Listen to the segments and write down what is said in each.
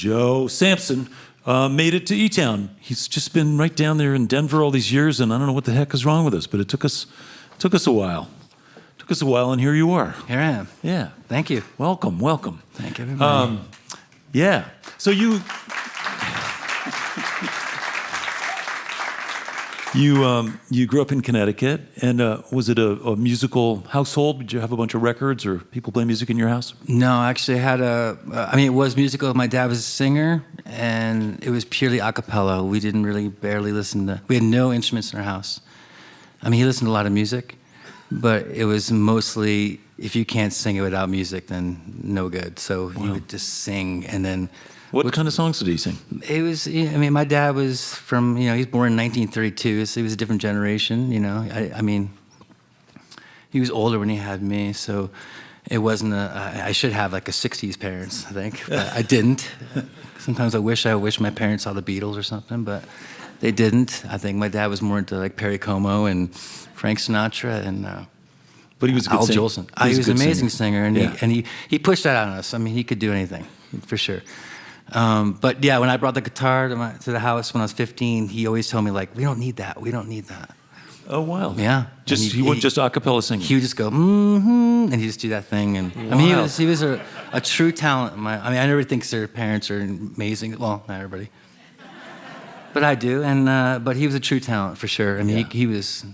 Joe Sampson made it to eTown. He's just been right down there in Denver all these years, and I don't know what the heck is wrong with us, but it took us a while. Took us a while, and here you are. Here I am. Yeah. Thank you. Welcome, welcome. Thank you, everybody. Yeah. So you grew up in Connecticut, and was it a musical household? Did you have a bunch of records, or people play music in your house? No, actually, I had it was musical. My dad was a singer, and it was purely a cappella. We didn't really barely listen to. We had no instruments in our house. I mean, he listened to a lot of music, but it was mostly, if you can't sing it without music, then no good. So he would just sing, and then. What kind of songs did he sing? It was, I mean, my dad was from, he was born in 1932, so he was a different generation, I mean, he was older when he had me, so it wasn't I should have like a 60s parents, I think, but I didn't. Sometimes I wish my parents saw the Beatles or something, but they didn't. I think my dad was more into like Perry Como and Frank Sinatra and but he was a good Al singer. Jolson. He was an amazing singer, and he pushed that on us. I mean, he could do anything, for sure. But yeah, when I brought the guitar to the house when I was 15, he always told me, like, we don't need that. We don't need that. Oh, wow. Yeah. He wouldn't just a cappella singing. He would just go, and he'd just do that thing. And wow. I mean, he was a true talent. I never think their parents are amazing. Well, not everybody. But I do. And but he was a true talent, for sure. I mean, he was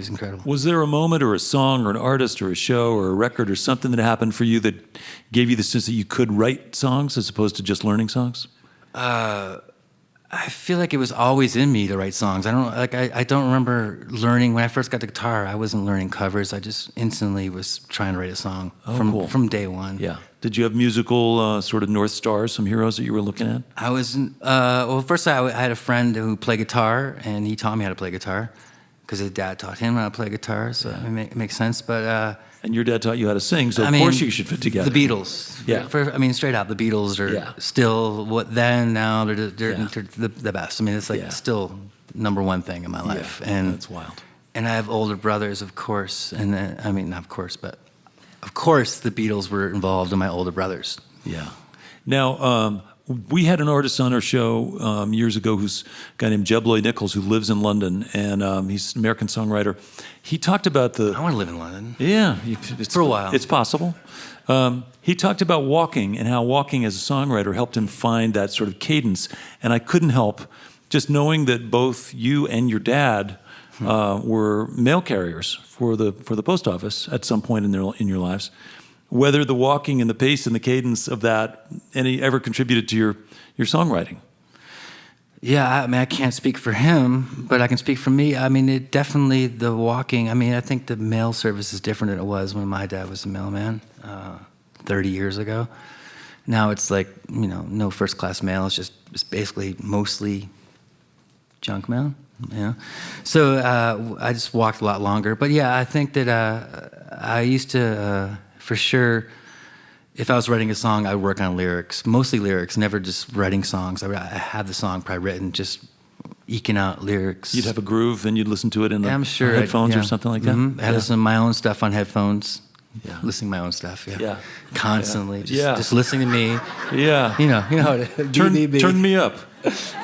incredible. Was there a moment or a song or an artist or a show or a record or something that happened for you that gave you the sense that you could write songs as opposed to just learning songs? I feel like it was always in me to write songs. I don't remember learning when I first got the guitar. I wasn't learning covers. I just instantly was trying to write a song from day one. Yeah. Did you have musical sort of North Stars, some heroes that you were looking at? I was well. First, I had a friend who played guitar, and he taught me how to play guitar. Because his dad taught him how to play guitar, so it makes sense. But and your dad taught you how to sing, so of course you should fit together. The Beatles, yeah. Straight out, the Beatles are still now they're the best. I mean, it's like still number one thing in my life. Yeah. And that's wild. And I have older brothers, of course, and not of course, but of course the Beatles were involved in my older brothers. Yeah. Now. We had an artist on our show years ago who's a guy named Jeb Lloyd-Nichols who lives in London, and he's an American songwriter. He talked about I want to live in London. Yeah. For a while. It's possible. He talked about walking and how walking as a songwriter helped him find that sort of cadence, and I couldn't help just knowing that both you and your dad were mail carriers for the post office at some point in your lives. Whether the walking and the pace and the cadence of that ever contributed to your songwriting. Yeah, I mean, I can't speak for him, but I can speak for me. I mean, the walking, I mean, I think the mail service is different than it was when my dad was a mailman 30 years ago. Now it's like, no first-class mail. It's basically mostly junk mail. Yeah. So I just walked a lot longer. But yeah, I think that I used to... for sure, if I was writing a song, I would work on lyrics, mostly lyrics, never just writing songs. I had the song probably written, just eking out lyrics. You'd have a groove and you'd listen to it in headphones or something like that? Mm-hmm. I listen to my own stuff on headphones. Yeah. Listening to my own stuff, constantly. Just listening to me. Yeah. You know how to turn me up.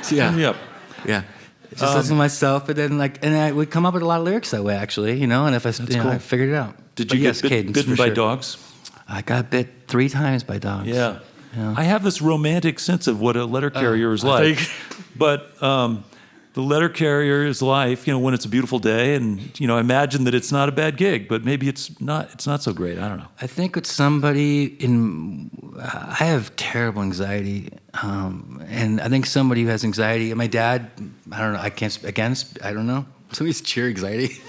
Turn me up. Yeah. Just listen to myself, and then I would come up with a lot of lyrics that way, actually, and if I figured it out. Did you get bitten by dogs? I got bit 3 times by dogs. Yeah. I have this romantic sense of what a letter carrier is like. But the letter carrier's life, when it's a beautiful day, and I imagine that it's not a bad gig, but maybe it's not so great. I don't know. I think with somebody I have terrible anxiety, and I think somebody who has anxiety. My dad, I don't know. I can't against. I don't know. Somebody's cheer anxiety.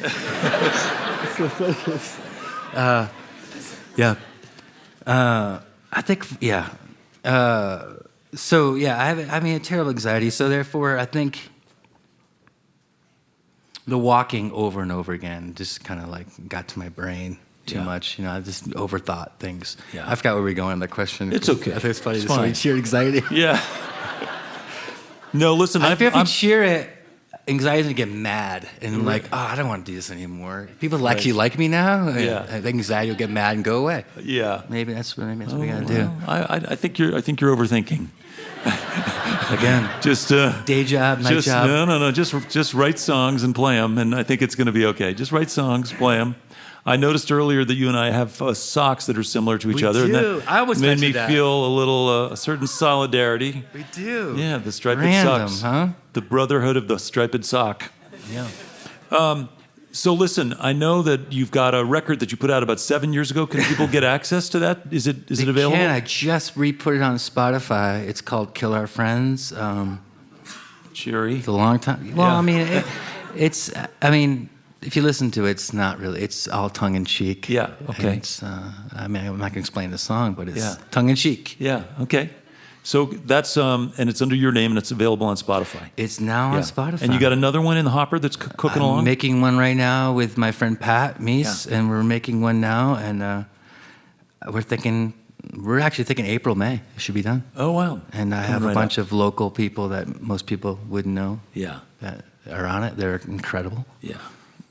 I think so yeah, I have a terrible anxiety. So therefore, I think the walking over and over again just kind of like got to my brain too much. I just overthought things. Yeah. I forgot where we were going on that question. It's okay. I think it's funny. Somebody cheer anxiety. Yeah. No, listen. I feel if you cheer it, anxiety to get mad and like, oh, I don't want to do this anymore. People actually like me now. Yeah. I think anxiety will get mad and go away. Yeah. Maybe that's what we gotta do. I think you're overthinking. Again, Just day job, night job. No. Just write songs and play them, and I think it's going to be okay. Just write songs, play them. I noticed earlier that you and I have socks that are similar to each other. do. And that I always made me mention that. feel a certain solidarity. We do. Yeah, the striped Random, socks. huh? The brotherhood of the striped sock. Yeah. So listen, I know that you've got a record that you put out about 7 years ago. Can people get access to that? Is it available? I just re-put it on Spotify. It's called Kill Our Friends. Cheery. It's a long time. Well, Yeah. I mean, I mean, if you listen to it, it's not really. It's all tongue in cheek. Yeah. Okay. It's, I mean, I'm not gonna explain the song, but it's Yeah. tongue in cheek. Yeah. Okay. So that's and it's under your name and it's available on Spotify. It's now on Spotify. And you got another one in the hopper that's cooking along? I'm making one right now with my friend Pat Meese, and we're making one now, and we're actually thinking April, May. It should be done. Oh wow. And I Coming have a right bunch up. of local people that most people wouldn't know Yeah. that are on it. They're incredible. Yeah.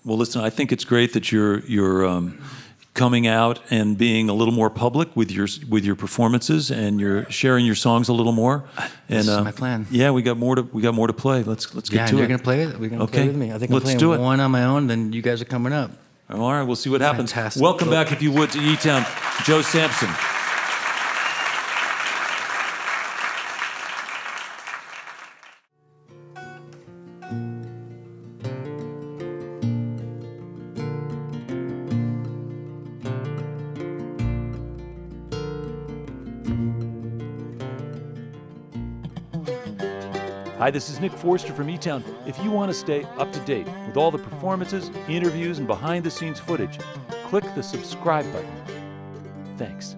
Well, listen, I think it's great that you're coming out and being a little more public with your performances, and you're sharing your songs a little more. This And is my plan. Yeah, we got more to play. Let's get Yeah, to and you're it. gonna play it. We're gonna Okay. play with me. I think Let's I'm do playing it. one on my own. Then you guys are coming up. All right, we'll see what happens. Fantastic. Welcome back, if you would, to eTown, Joe Sampson. Hi, this is Nick Forster from eTown. If you want to stay up to date with all the performances, interviews, and behind-the-scenes footage, click the subscribe button. Thanks.